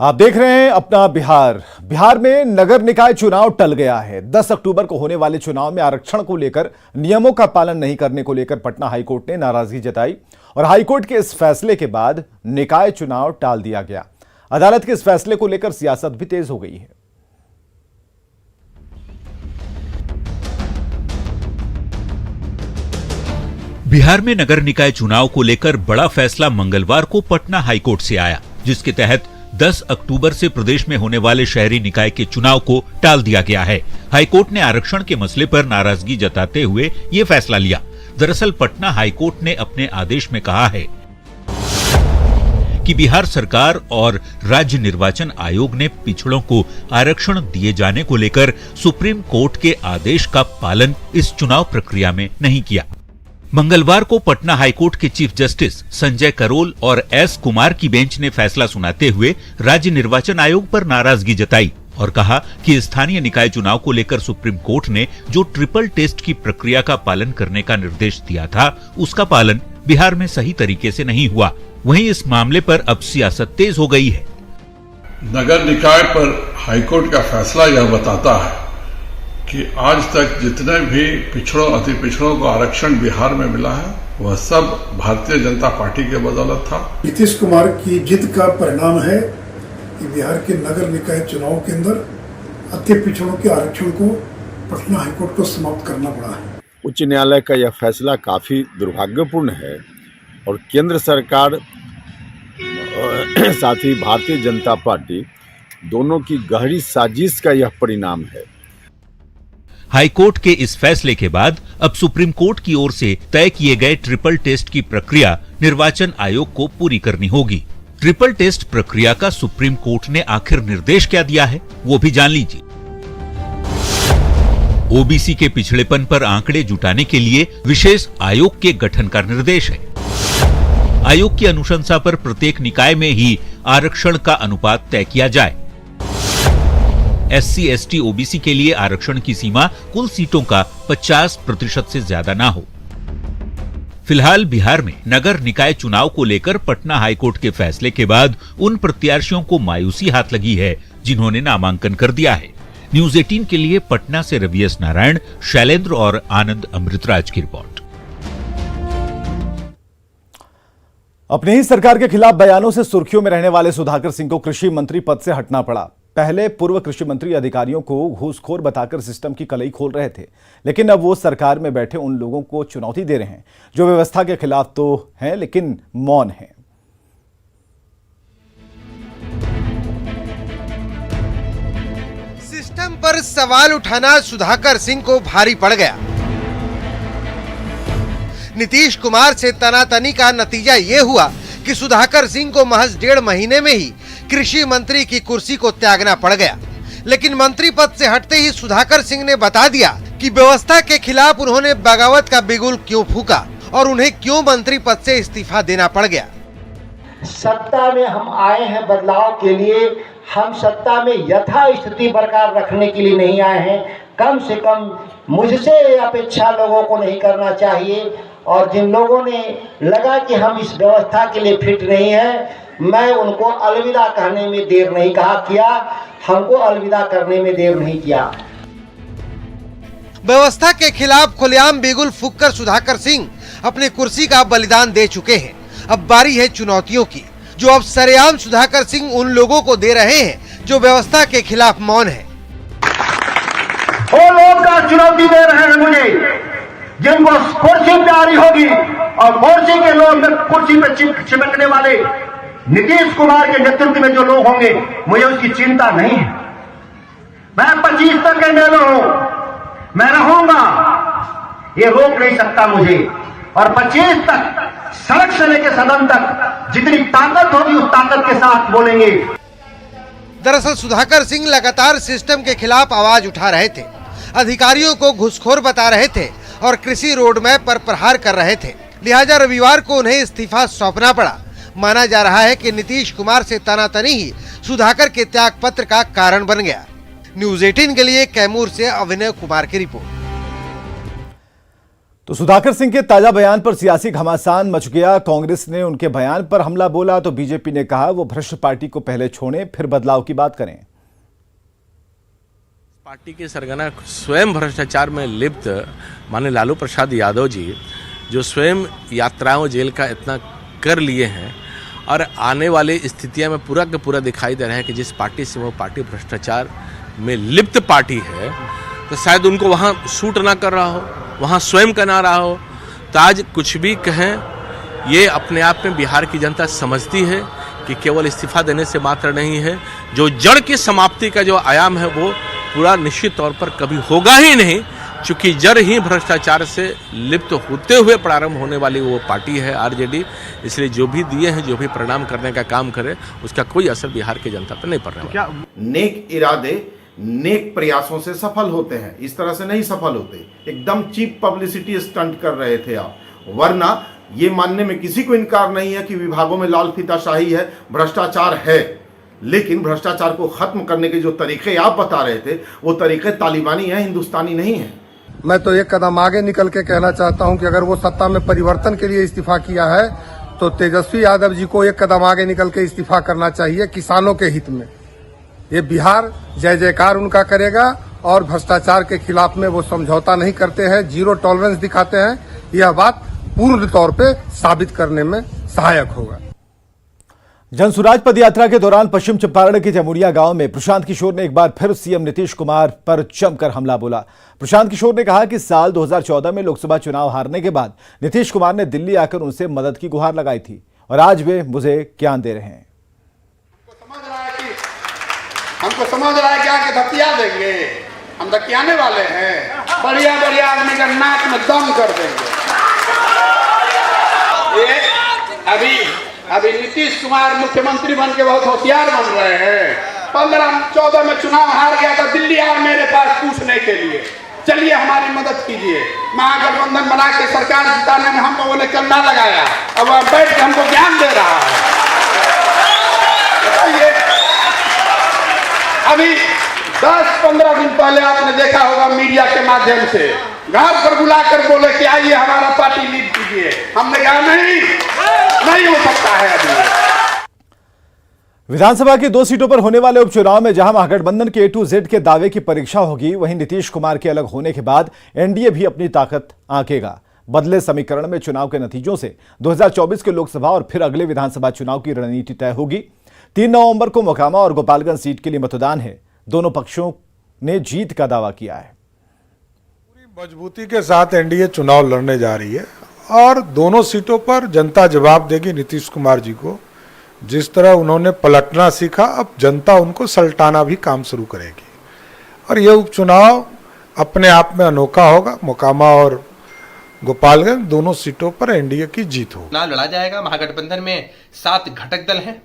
आप देख रहे हैं अपना बिहार। बिहार में नगर निकाय चुनाव टल गया है। 10 अक्टूबर को होने वाले चुनाव में आरक्षण को लेकर नियमों का पालन नहीं करने को लेकर पटना हाईकोर्ट ने नाराजगी जताई और हाईकोर्ट के इस फैसले के बाद निकाय चुनाव टाल दिया गया। अदालत के इस फैसले को लेकर सियासत भी तेज हो गई है। बिहार में नगर निकाय चुनाव को लेकर बड़ा फैसला मंगलवार को पटना हाईकोर्ट से आया, जिसके तहत 10 अक्टूबर से प्रदेश में होने वाले शहरी निकाय के चुनाव को टाल दिया गया है। हाईकोर्ट ने आरक्षण के मसले पर नाराजगी जताते हुए ये फैसला लिया। दरअसल पटना हाईकोर्ट ने अपने आदेश में कहा है कि बिहार सरकार और राज्य निर्वाचन आयोग ने पिछड़ों को आरक्षण दिए जाने को लेकर सुप्रीम कोर्ट के आदेश का पालन इस चुनाव प्रक्रिया में नहीं किया। मंगलवार को पटना हाईकोर्ट के चीफ जस्टिस संजय करोल और एस कुमार की बेंच ने फैसला सुनाते हुए राज्य निर्वाचन आयोग पर नाराजगी जताई और कहा कि स्थानीय निकाय चुनाव को लेकर सुप्रीम कोर्ट ने जो ट्रिपल टेस्ट की प्रक्रिया का पालन करने का निर्देश दिया था, उसका पालन बिहार में सही तरीके से नहीं हुआ। वहीं इस मामले पर अब सियासत तेज हो गई है। नगर निकाय पर हाईकोर्ट का फैसला यह बताता है कि आज तक जितने भी पिछड़ों अति पिछड़ों को आरक्षण बिहार में मिला है वह सब भारतीय जनता पार्टी के बदौलत था। नीतीश कुमार की जिद का परिणाम है कि बिहार के नगर निकाय चुनाव के अंदर अति पिछड़ों के आरक्षण को पटना हाईकोर्ट को समाप्त करना पड़ा है। उच्च न्यायालय का यह फैसला काफी दुर्भाग्यपूर्ण है और केंद्र सरकार साथ ही भारतीय जनता पार्टी दोनों की गहरी साजिश का यह परिणाम है। हाईकोर्ट के इस फैसले के बाद अब सुप्रीम कोर्ट की ओर से तय किए गए ट्रिपल टेस्ट की प्रक्रिया निर्वाचन आयोग को पूरी करनी होगी। ट्रिपल टेस्ट प्रक्रिया का सुप्रीम कोर्ट ने आखिर निर्देश क्या दिया है, वो भी जान लीजिए। ओबीसी के पिछड़ेपन पर आंकड़े जुटाने के लिए विशेष आयोग के गठन का निर्देश है। आयोग की अनुशंसा पर प्रत्येक निकाय में ही आरक्षण का अनुपात तय किया जाए। SC, ST, OBC के लिए आरक्षण की सीमा कुल सीटों का 50% से ज्यादा ना हो। फिलहाल बिहार में नगर निकाय चुनाव को लेकर पटना हाईकोर्ट के फैसले के बाद उन प्रत्याशियों को मायूसी हाथ लगी है जिन्होंने नामांकन कर दिया है। न्यूज 18 के लिए पटना से रवि एस नारायण, शैलेंद्र और आनंद अमृतराज की रिपोर्ट। अपनी ही सरकार के खिलाफ बयानों से सुर्खियों में रहने वाले सुधाकर सिंह को कृषि मंत्री पद से हटना पड़ा। पहले पूर्व कृषि मंत्री अधिकारियों को घूसखोर बताकर सिस्टम की कलई खोल रहे थे, लेकिन अब वो सरकार में बैठे उन लोगों को चुनौती दे रहे हैं जो व्यवस्था के खिलाफ तो हैं लेकिन मौन हैं। सिस्टम पर सवाल उठाना सुधाकर सिंह को भारी पड़ गया। नीतीश कुमार से तनातनी का नतीजा ये हुआ कि सुधाकर सिंह को महज 1.5 महीने में ही कृषि मंत्री की कुर्सी को त्यागना पड़ गया। लेकिन मंत्री पद से हटते ही सुधाकर सिंह ने बता दिया कि व्यवस्था के खिलाफ उन्होंने बगावत का बिगुल क्यों फूका और उन्हें क्यों मंत्री पद से इस्तीफा देना पड़ गया। सत्ता में हम आए हैं बदलाव के लिए, हम सत्ता में यथास्थिति बरकरार रखने के लिए नहीं आए हैं। कम से कम मुझसे अपेक्षा लोगों को नहीं करना चाहिए और जिन लोगों ने लगा कि हम इस व्यवस्था के लिए फिट नहीं है, मैं उनको अलविदा कहने में देर नहीं किया, हमको अलविदा करने में देर नहीं किया। व्यवस्था के खिलाफ खुलेआम बिगुल फूंककर सुधाकर सिंह अपनी कुर्सी का बलिदान दे चुके हैं। अब बारी है चुनौतियों की, जो अब सरेआम सुधाकर सिंह उन लोगों को दे रहे हैं जो व्यवस्था के खिलाफ मौन है। वो लोग का चुनौती दे रहे हैं मुझे, जिनको कुर्सी प्यारी होगी और कुर्सी के लोग कुर्सी पे चिपकने वाले नीतीश कुमार के नेतृत्व में जो लोग होंगे, मुझे उसकी चिंता नहीं है। मैं 25 तक एमएलए हूं, मैं रहूंगा, ये रोक नहीं सकता मुझे। और 25 तक सड़क से लेकर सदन तक जितनी ताकत होगी उस ताकत के साथ बोलेंगे। दरअसल सुधाकर सिंह लगातार सिस्टम के खिलाफ आवाज उठा रहे थे, अधिकारियों को घुसखोर बता रहे थे और कृषि रोडमैप पर प्रहार कर रहे थे। लिहाजा रविवार को उन्हें इस्तीफा सौंपना पड़ा। माना जा रहा है कि नीतीश कुमार से तनातनी ही सुधाकर के त्याग पत्र का कारण बन गया। न्यूज 18 के लिए कैमूर से अभिनव कुमार की रिपोर्ट। तो सुधाकर सिंह के ताजा बयान पर सियासी घमासान मच गया। कांग्रेस ने उनके बयान पर हमला बोला तो बीजेपी ने कहा वो भ्रष्ट पार्टी को पहले छोड़ें फिर बदलाव की बात करें। पार्टी के सरगना स्वयं भ्रष्टाचार में लिप्त माननीय लालू प्रसाद यादव जी, जो स्वयं यात्राओं जेल का इतना कर लिए हैं और आने वाली स्थितियां में पूरा का पूरा दिखाई दे रहे हैं कि जिस पार्टी से वो पार्टी भ्रष्टाचार में लिप्त पार्टी है, तो शायद उनको वहाँ सूट ना कर रहा हो, वहाँ स्वयं का ना रहा हो। तो आज कुछ भी कहें, ये अपने आप में बिहार की जनता समझती है कि केवल इस्तीफा देने से मात्र नहीं है, जो जड़ की समाप्ति का जो आयाम है वो पूरा निश्चित तौर पर कभी होगा ही नहीं, चूंकि जड़ ही भ्रष्टाचार से लिप्त होते हुए प्रारंभ होने वाली वो पार्टी है आरजेडी। इसलिए जो भी दिए हैं, जो भी परिणाम करने का काम करे, उसका कोई असर बिहार की जनता पर नहीं पड़ रहा है। क्या नेक इरादे नेक प्रयासों से सफल होते हैं? इस तरह से नहीं सफल होते। एकदम चीप पब्लिसिटी स्टंट कर रहे थे आप, वरना ये मानने में किसी को इनकार नहीं है कि विभागों में लाल फीताशाही है, भ्रष्टाचार है, लेकिन भ्रष्टाचार को खत्म करने के जो तरीके आप बता रहे थे वो तरीके तालिबानी हैं, हिंदुस्तानी नहीं है। मैं तो एक कदम आगे निकल के कहना चाहता हूं कि अगर वो सत्ता में परिवर्तन के लिए इस्तीफा किया है तो तेजस्वी यादव जी को एक कदम आगे निकल के इस्तीफा करना चाहिए, किसानों के हित में। ये बिहार जय जयकार उनका करेगा और भ्रष्टाचार के खिलाफ में वो समझौता नहीं करते हैं, जीरो टॉलरेंस दिखाते हैं। यह बात पूर्ण तौर पे साबित करने में सहायक होगा। जनसुराज पदयात्रा के दौरान पश्चिम चंपारण के जमुरिया गांव में प्रशांत किशोर ने एक बार फिर सीएम नीतीश कुमार पर जमकर हमला बोला। प्रशांत किशोर ने कहा कि साल 2014 में लोकसभा चुनाव हारने के बाद नीतीश कुमार ने दिल्ली आकर उनसे मदद की गुहार लगाई थी और आज वे मुझे ज्ञान दे रहे हैं। हमको समझ रहा है कि आके धतिया देंगे, हम धतियाने वाले हैं, बढ़िया बढ़िया आदमी का नाक में दम कर देंगे। ये अभी नीतीश कुमार मुख्यमंत्री बन के बहुत होशियार बन रहे हैं। 15-14 में चुनाव हार गया था, दिल्ली आया मेरे पास पूछने के लिए, चलिए हमारी मदद कीजिए। महागठबंधन बना के सरकार जिताने में हम लोगों ने कन्ना लगाया, अब वह बैठ के हमको ज्ञान दे रहा है। अभी 10-15 दिन पहले आपने देखा होगा मीडिया के माध्यम से घर पर बुलाकर बोले कि आइए हमारा पार्टी लीड कीजिए। हमने कहा नहीं हो सकता है। अभी विधानसभा की 2 सीटों पर होने वाले उपचुनाव में जहां महागठबंधन के A to Z के दावे की परीक्षा होगी, वहीं नीतीश कुमार के अलग होने के बाद एनडीए भी अपनी ताकत आंकेगा। बदले समीकरण में चुनाव के नतीजों से 2024 के लोकसभा और फिर अगले विधानसभा चुनाव की रणनीति तय होगी। 3 नवंबर को मोकामा और गोपालगंज सीट के लिए मतदान है। दोनों पक्षों ने जीत का दावा किया है। पूरी मजबूती के साथ एनडीए चुनाव लड़ने जा रही है और दोनों सीटों पर जनता जवाब देगी नीतीश कुमार जी को। जिस तरह उन्होंने पलटना सीखा, अब जनता उनको सल्टाना भी काम शुरू करेगी और यह उपचुनाव अपने आप में अनोखा होगा। मोकामा और गोपालगंज दोनों सीटों पर एनडीए की जीत होगी। चुनाव लड़ा जाएगा। महागठबंधन में 7 घटक दल हैं,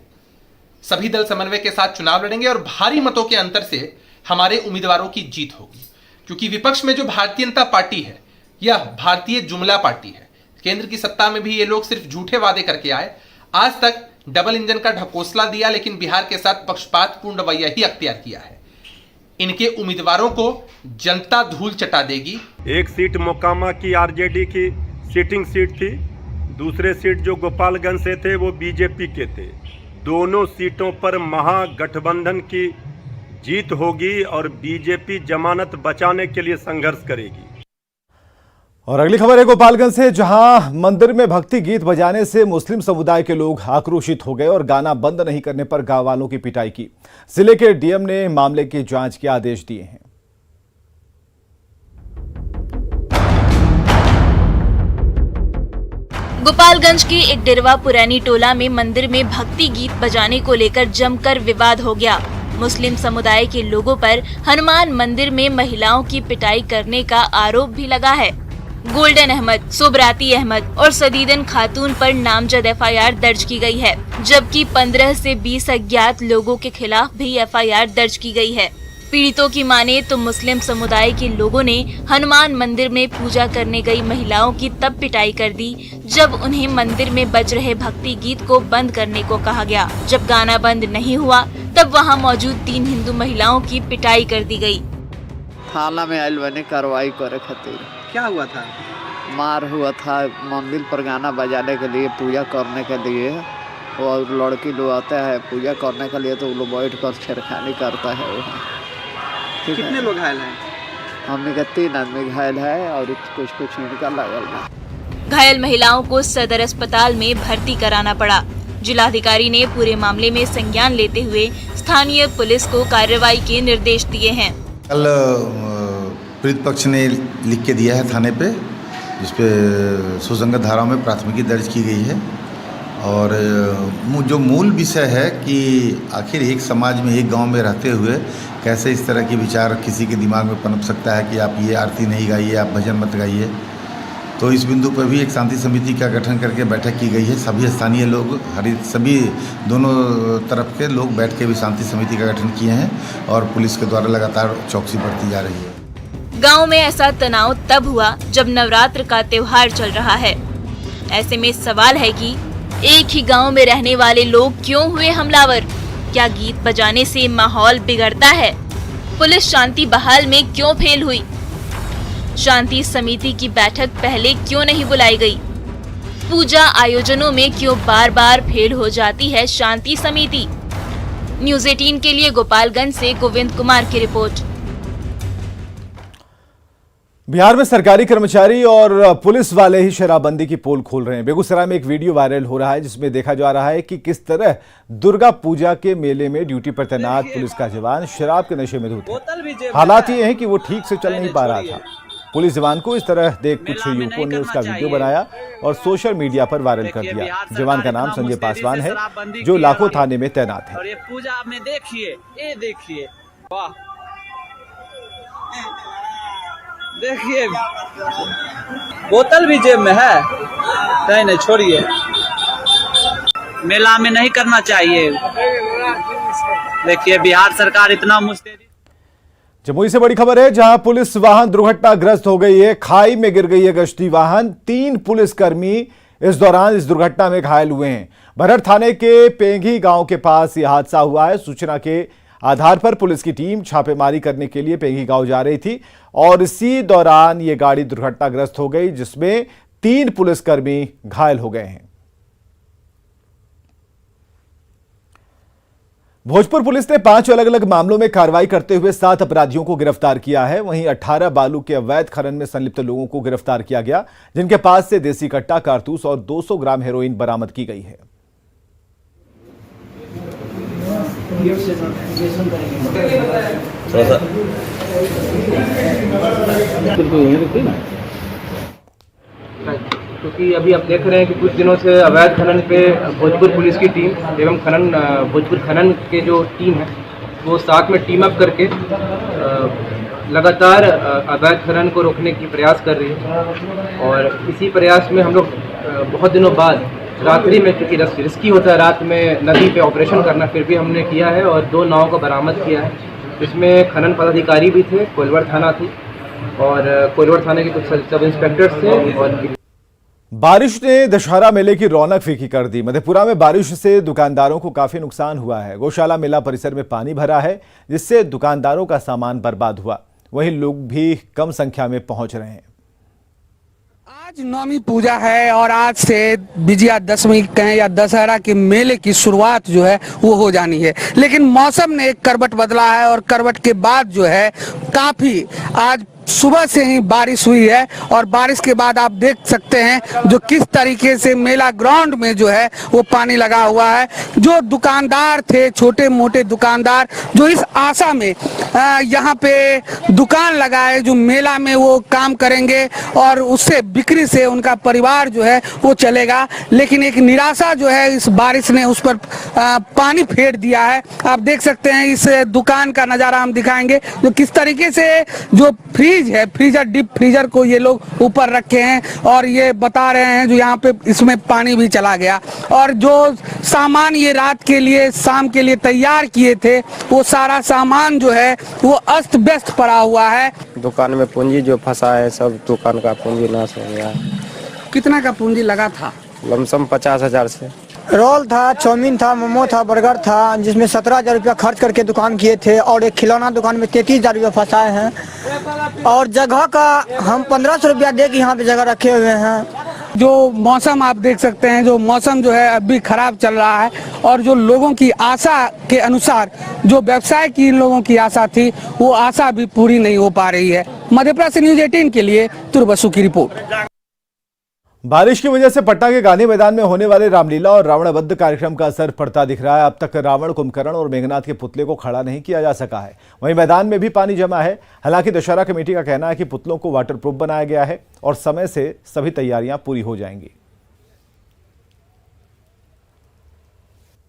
सभी दल समन्वय के साथ चुनाव लड़ेंगे और भारी मतों के अंतर से हमारे उम्मीदवारों की जीत होगी। क्योंकि विपक्ष में जो भारतीय जनता पार्टी है, यह भारतीय जुमला पार्टी है। केंद्र की सत्ता में भी ये लोग सिर्फ झूठे वादे करके आए, आज तक डबल इंजन का ढकोसला दिया, लेकिन बिहार के साथ पक्षपातपूर्ण रवैया ही अख्तियार किया है। इनके उम्मीदवारों को जनता धूल चटा देगी। एक सीट मोकामा की आरजेडी की सिटिंग सीट थी, दूसरे सीट जो गोपालगंज से थे वो बीजेपी के थे। दोनों सीटों पर महागठबंधन की जीत होगी और बीजेपी जमानत बचाने के लिए संघर्ष करेगी। और अगली खबर है गोपालगंज से, जहां मंदिर में भक्ति गीत बजाने से मुस्लिम समुदाय के लोग आक्रोशित हो गए और गाना बंद नहीं करने पर गांव वालों की पिटाई की। जिले के डीएम ने मामले की जांच के आदेश दिए हैं। गोपालगंज के एक डेरवा पुरानी टोला में मंदिर में भक्ति गीत बजाने को लेकर जमकर विवाद हो गया। मुस्लिम समुदाय के लोगों पर हनुमान मंदिर में महिलाओं की पिटाई करने का आरोप भी लगा है। गोल्डन अहमद, सोबराती अहमद और सदीदन खातून पर नामजद एफआईआर दर्ज की गई है, जबकि 15 से 20 अज्ञात लोगों के खिलाफ भी एफआईआर दर्ज की गई है। पीड़ितों की माने तो मुस्लिम समुदाय के लोगों ने हनुमान मंदिर में पूजा करने गई महिलाओं की तब पिटाई कर दी जब उन्हें मंदिर में बज रहे भक्ति गीत को बंद करने को कहा गया। जब गाना बंद नहीं हुआ तब वहां मौजूद 3 हिंदू महिलाओं की पिटाई कर दी गई। थाना में आयल बने कार्रवाई करे खातिर। क्या हुआ था? मार हुआ था मंदिर पर गाना बजाने के लिए, पूजा करने के लिए, और लड़की लोग आता है पूजा करने के लिए तो लोग बैठ कर छेड़खानी करता है वहाँ। कितने लोग घायल हैं? हमने का 3 आदमी घायल है और कुछ इनका लगल है। घायल महिलाओं को सदर अस्पताल में भर्ती कराना पड़ा। जिलाधिकारी ने पूरे मामले में संज्ञान लेते हुए स्थानीय पुलिस को कार्रवाई के निर्देश दिए हैं। कल पीड़ित पक्ष ने लिख के दिया है थाने पे, जिसपे सुसंगत धाराओं में प्राथमिकी दर्ज की गई है। और जो मूल विषय है कि आखिर एक समाज में, एक गांव में रहते हुए कैसे इस तरह के विचार किसी के दिमाग में पनप सकता है कि आप ये आरती नहीं गाइए, आप भजन मत गाइए। तो इस बिंदु पर भी एक शांति समिति का गठन करके बैठक की गई है। सभी स्थानीय लोग, सभी दोनों तरफ के लोग बैठ के भी शांति समिति का गठन किए हैं और पुलिस के द्वारा लगातार चौकसी बरती जा रही है। गांव में ऐसा तनाव तब हुआ जब नवरात्र का त्योहार चल रहा है। ऐसे में सवाल है कि एक ही गांव में रहने वाले लोग क्यों हुए हमलावर? क्या गीत बजाने से माहौल बिगड़ता है? पुलिस शांति बहाल में क्यों फेल हुई? शांति समिति की बैठक पहले क्यों नहीं बुलाई गई? पूजा आयोजनों में क्यों बार बार फेल हो जाती है शांति समिति? न्यूज़ 18 के लिए गोपालगंज से गोविंद कुमार की रिपोर्ट। बिहार में सरकारी कर्मचारी और पुलिस वाले ही शराबबंदी की पोल खोल रहे हैं। बेगूसराय में एक वीडियो वायरल हो रहा है जिसमें देखा जा रहा है कि किस तरह दुर्गा पूजा के मेले में ड्यूटी पर तैनात पुलिस का जवान शराब के नशे में धुत है। हालात ये है कि वो ठीक से चल नहीं पा रहा था। पुलिस जवान को इस तरह देख कुछ युवकों ने उसका वीडियो बनाया और सोशल मीडिया पर वायरल कर दिया। जवान का नाम संजय पासवान है, जो लाखों थाने में तैनात है। और ये पूजा में देखिए, ये देखिए, वाह, देखिए बोतल भी जेब में है। नहीं नहीं छोड़िए, मेला में नहीं करना चाहिए। देखिए बिहार सरकार इतना मुस्तैदी। जमुई से बड़ी खबर है, जहां पुलिस वाहन दुर्घटनाग्रस्त हो गई है। खाई में गिर गई है गश्ती वाहन। 3 पुलिसकर्मी इस दौरान इस दुर्घटना में घायल हुए हैं। भरड़ थाने के पेंगी गांव के पास यह हादसा हुआ है। सूचना के आधार पर पुलिस की टीम छापेमारी करने के लिए पेंगी गांव जा रही थी और इसी दौरान ये गाड़ी दुर्घटनाग्रस्त हो गई, जिसमें 3 पुलिसकर्मी घायल हो गए हैं। भोजपुर पुलिस ने 5 अलग अलग मामलों में कार्रवाई करते हुए 7 अपराधियों को गिरफ्तार किया है। वहीं 18 बालू के अवैध खनन में संलिप्त लोगों को गिरफ्तार किया गया, जिनके पास से देसी कट्टा, कारतूस और 200 ग्राम हेरोइन बरामद की गई है। क्योंकि अभी आप देख रहे हैं कि कुछ दिनों से अवैध खनन पे भोजपुर पुलिस की टीम एवं भोजपुर खनन के जो टीम है वो साथ में टीम अप करके लगातार अवैध खनन को रोकने की प्रयास कर रही है। और इसी प्रयास में हम लोग बहुत दिनों बाद रात्रि में, क्योंकि रिस्की होता है रात में नदी पे ऑपरेशन करना, फिर भी हमने किया है और 2 नाव को बरामद किया है। इसमें खनन पदाधिकारी भी थे, कोइलवर थाना थी और कोइलवर थाने के कुछ सब इंस्पेक्टर्स थे। और बारिश ने दशहरा मेले की रौनक फीकी कर दी। मधेपुरा में बारिश से दुकानदारों को काफी नुकसान हुआ है। गौशाला मेला परिसर में पानी भरा है, जिससे दुकानदारों का सामान बर्बाद हुआ। वहीं लोग भी कम संख्या में पहुंच रहे हैं। आज नवमी पूजा है और आज से विजयादशमी कहें या दशहरा के मेले की शुरुआत जो है वो हो जानी है। लेकिन मौसम ने एक करवट बदला है और करवट के बाद जो है काफी आज सुबह से ही बारिश हुई है और बारिश के बाद आप देख सकते हैं जो किस तरीके से मेला ग्राउंड में जो है वो पानी लगा हुआ है। जो दुकानदार थे, छोटे मोटे दुकानदार, जो इस आशा में यहाँ पे दुकान लगाए, जो मेला में वो काम करेंगे और उससे बिक्री से उनका परिवार जो है वो चलेगा, लेकिन एक निराशा जो है इस बारिश ने उस पर पानी फेर दिया है। आप देख सकते हैं इस दुकान का नज़ारा हम दिखाएंगे, जो किस तरीके से जो फ्रिज है, फ्रीजर, डीप फ्रीजर को ये लोग ऊपर रखे हैं और ये बता रहे हैं जो यहाँ पे इसमें पानी भी चला गया और जो सामान ये रात के लिए, शाम के लिए तैयार किए थे, वो सारा सामान जो है वो अस्त व्यस्त पड़ा हुआ है। दुकान में पूंजी जो फंसा है, सब दुकान का पूंजी नाश हो गया। कितना का पूंजी लगा था? लमसम 50,000 से। रोल था, चाउमीन था, मोमो था, बर्गर था, जिसमें 17,000 रुपया खर्च करके दुकान किए थे और एक खिलौना दुकान में 33,000 रुपया फंसाए हैं और जगह का हम 1,500 रुपया दे के यहाँ पे जगह रखे हुए हैं। जो मौसम आप देख सकते हैं, जो मौसम जो है अभी खराब चल रहा है और जो लोगों की आशा के अनुसार जो व्यवसाय की लोगों की आशा थी वो आशा भी पूरी नहीं हो पा रही है। मध्यप्रदेश से न्यूज 18 के लिए तुर्बसु की रिपोर्ट। बारिश की वजह से पटना के गांधी मैदान में होने वाले रामलीला और रावण वध कार्यक्रम का असर पड़ता दिख रहा है। अब तक रावण, कुंभकर्ण और मेघनाथ के पुतले को खड़ा नहीं किया जा सका है। वहीं मैदान में भी पानी जमा है। हालांकि दशहरा कमेटी का कहना है कि पुतलों को वाटरप्रूफ बनाया गया है और समय से सभी तैयारियां पूरी हो जाएंगी।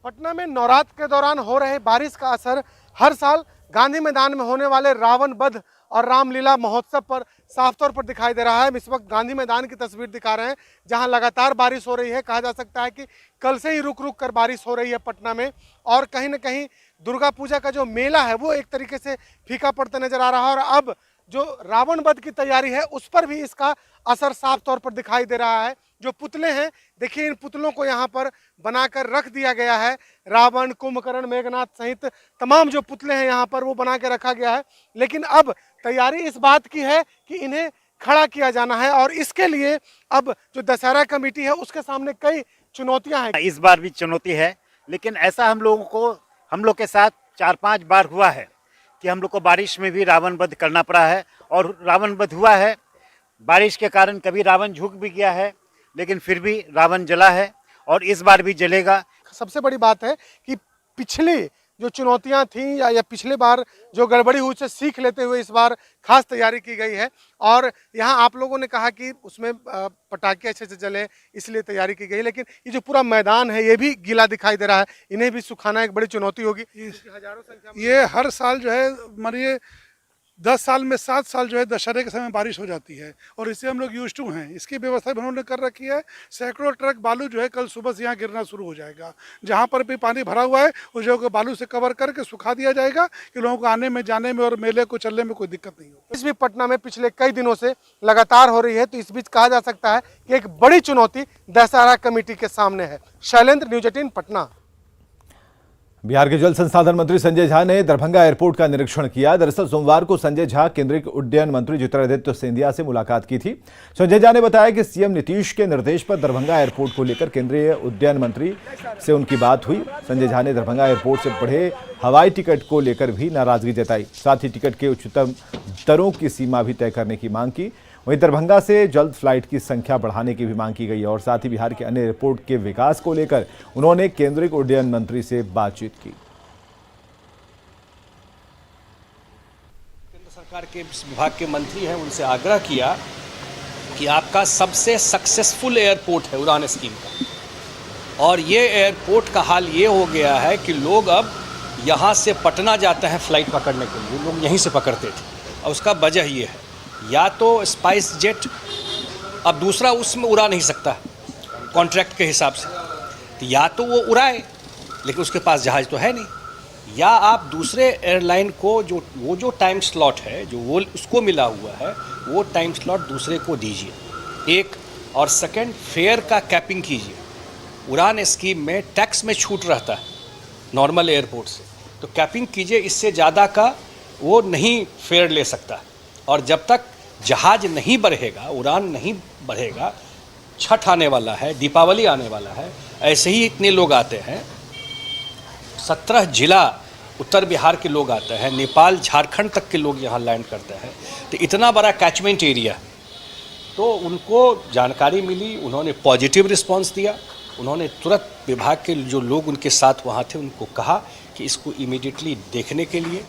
पटना में नवरात्र के दौरान हो रहे बारिश का असर हर साल गांधी मैदान में होने वाले रावण वध और रामलीला महोत्सव पर साफ तौर पर दिखाई दे रहा है। हम इस वक्त गांधी मैदान की तस्वीर दिखा रहे हैं जहां लगातार बारिश हो रही है। कहा जा सकता है कि कल से ही रुक रुक कर बारिश हो रही है पटना में और कहीं ना कहीं दुर्गा पूजा का जो मेला है वो एक तरीके से फीका पड़ता नजर आ रहा है और अब जो रावण वध की तैयारी है उस पर भी इसका असर साफ तौर पर दिखाई दे रहा है। जो पुतले हैं, देखिए इन पुतलों को यहाँ पर बनाकर रख दिया गया है। रावण, कुंभकर्ण, मेघनाथ सहित तमाम जो पुतले हैं यहाँ पर वो बना के रखा गया है। लेकिन अब तैयारी इस बात की है कि इन्हें खड़ा किया जाना है और इसके लिए अब जो दशहरा कमेटी है उसके सामने कई चुनौतियां हैं। इस बार भी चुनौती है, लेकिन ऐसा हम लोग के साथ 4-5 बार हुआ है कि हम लोग को बारिश में भी रावण वध करना पड़ा है और रावण वध हुआ है। बारिश के कारण कभी रावण झुक भी गया है, लेकिन फिर भी रावण जला है और इस बार भी जलेगा। सबसे बड़ी बात है कि पिछली जो चुनौतियां थीं या पिछले बार जो गड़बड़ी हुई उससे सीख लेते हुए इस बार खास तैयारी की गई है और यहाँ आप लोगों ने कहा कि उसमें पटाखे अच्छे से जले इसलिए तैयारी की गई, लेकिन ये जो पूरा मैदान है ये भी गीला दिखाई दे रहा है, इन्हें भी सुखाना एक बड़ी चुनौती होगी। हजारों संख्या ये हर साल जो है मानिए 10 साल में 7 साल जो है दशहरे के समय बारिश हो जाती है और इससे हम लोग यूज टू हैं। इसकी व्यवस्था भी उन्होंने कर रखी है। सैकड़ों ट्रक बालू जो है कल सुबह से यहाँ गिरना शुरू हो जाएगा। जहाँ पर भी पानी भरा हुआ है उस जगह को बालू से कवर करके सुखा दिया जाएगा कि लोगों को आने में, जाने में और मेले को चलने में कोई दिक्कत नहीं हो। इस भी पटना में पिछले कई दिनों से लगातार हो रही है, तो इस बीच कहा जा सकता है कि एक बड़ी चुनौती दशहरा कमेटी के सामने है। शैलेंद्र, न्यूज 18 पटना। बिहार के जल संसाधन मंत्री संजय झा ने दरभंगा एयरपोर्ट का निरीक्षण किया। दरअसल सोमवार को संजय झा केंद्रीय उड्डयन मंत्री ज्योतिरादित्य सिंधिया से मुलाकात की थी। संजय झा ने बताया कि सीएम नीतीश के निर्देश पर दरभंगा एयरपोर्ट को लेकर केंद्रीय उड्डयन मंत्री से उनकी बात हुई। संजय झा ने दरभंगा एयरपोर्ट से बढ़े हवाई टिकट को लेकर भी नाराजगी जताई। साथ ही टिकट के उच्चतम दरों की सीमा भी तय करने की मांग की। वहीं दरभंगा से जल्द फ्लाइट की संख्या बढ़ाने की भी मांग की गई और साथ ही बिहार के अन्य एयरपोर्ट के विकास को लेकर उन्होंने केंद्रीय उड्डयन मंत्री से बातचीत की। केंद्र सरकार के विभाग के मंत्री हैं, उनसे आग्रह किया कि आपका सबसे सक्सेसफुल एयरपोर्ट है उड़ान स्कीम का और ये एयरपोर्ट का हाल ये हो गया है कि लोग अब यहाँ से पटना जाते हैं फ्लाइट पकड़ने के लिए, लोग यहीं से पकड़ते थे और उसका वजह ये है या तो स्पाइस जेट अब दूसरा उसमें उड़ा नहीं सकता कॉन्ट्रैक्ट के हिसाब से, तो या तो वो उड़ाए लेकिन उसके पास जहाज़ तो है नहीं, या आप दूसरे एयरलाइन को जो टाइम स्लॉट है जो वो उसको मिला हुआ है वो टाइम स्लॉट दूसरे को दीजिए। एक और सेकंड, फेयर का कैपिंग कीजिए। उड़ान स्कीम में टैक्स में छूट रहता है नॉर्मल एयरपोर्ट से, तो कैपिंग कीजिए। इससे ज़्यादा का वो नहीं फेयर ले सकता और जब तक जहाज नहीं बढ़ेगा, उड़ान नहीं बढ़ेगा, छठ आने वाला है, दीपावली आने वाला है, ऐसे ही इतने लोग आते हैं। 17 जिला उत्तर बिहार के लोग आते हैं, नेपाल झारखंड तक के लोग यहाँ लैंड करते हैं, तो इतना बड़ा कैचमेंट एरिया, तो उनको जानकारी मिली, उन्होंने पॉजिटिव रिस्पांस दिया। उन्होंने तुरंत विभाग के जो लोग उनके साथ वहाँ थे उनको कहा कि इसको इमीडिएटली देखने के लिए।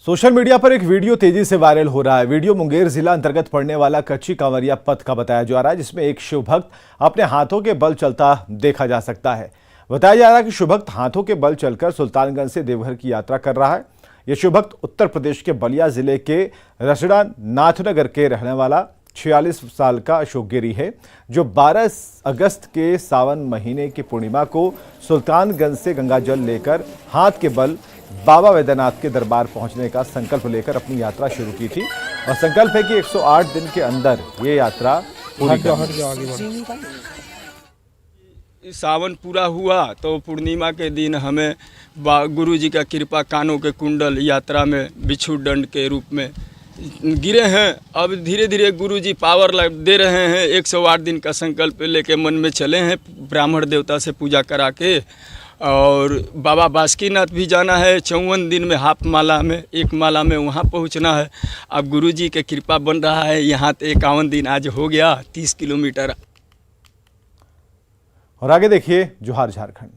सोशल मीडिया पर एक वीडियो तेजी से वायरल हो रहा है। वीडियो मुंगेर जिला अंतर्गत पड़ने वाला कच्ची कांवरिया पथ का बताया जा रहा है, जिसमें एक शिव भक्त अपने हाथों के बल चलता देखा जा सकता है। बताया जा रहा है कि शिव भक्त हाथों के बल चलकर सुल्तानगंज से देवघर की यात्रा कर रहा है। यह शिव भक्त उत्तर प्रदेश के बलिया जिले के रसड़ा नाथनगर के रहने वाला 46 साल का अशोक गिरी है, जो 12 अगस्त के सावन महीने की पूर्णिमा को सुल्तानगंज से गंगा जल लेकर हाथ के बल बाबा वैद्यनाथ के दरबार पहुंचने का संकल्प लेकर अपनी यात्रा शुरू की थी और संकल्प है कि 108 दिन के अंदर ये यात्रा पूरी सावन पूरा हुआ तो पूर्णिमा के दिन हमें गुरु जी का कृपा, कानों के कुंडल यात्रा में बिच्छू दंड के रूप में गिरे हैं। अब धीरे धीरे गुरु जी पावर दे रहे हैं। 108 दिन का संकल्प लेके मन में चले हैं, ब्राह्मण देवता से पूजा करा के। और बाबा बासुकीनाथ भी जाना है 54 दिन में, हाफ माला में, एक माला में वहाँ पहुँचना है। अब गुरु जी के कृपा बन रहा है। यहाँ तो 51 दिन आज हो गया, 30 किलोमीटर। और आगे देखिए जोहार झारखंड।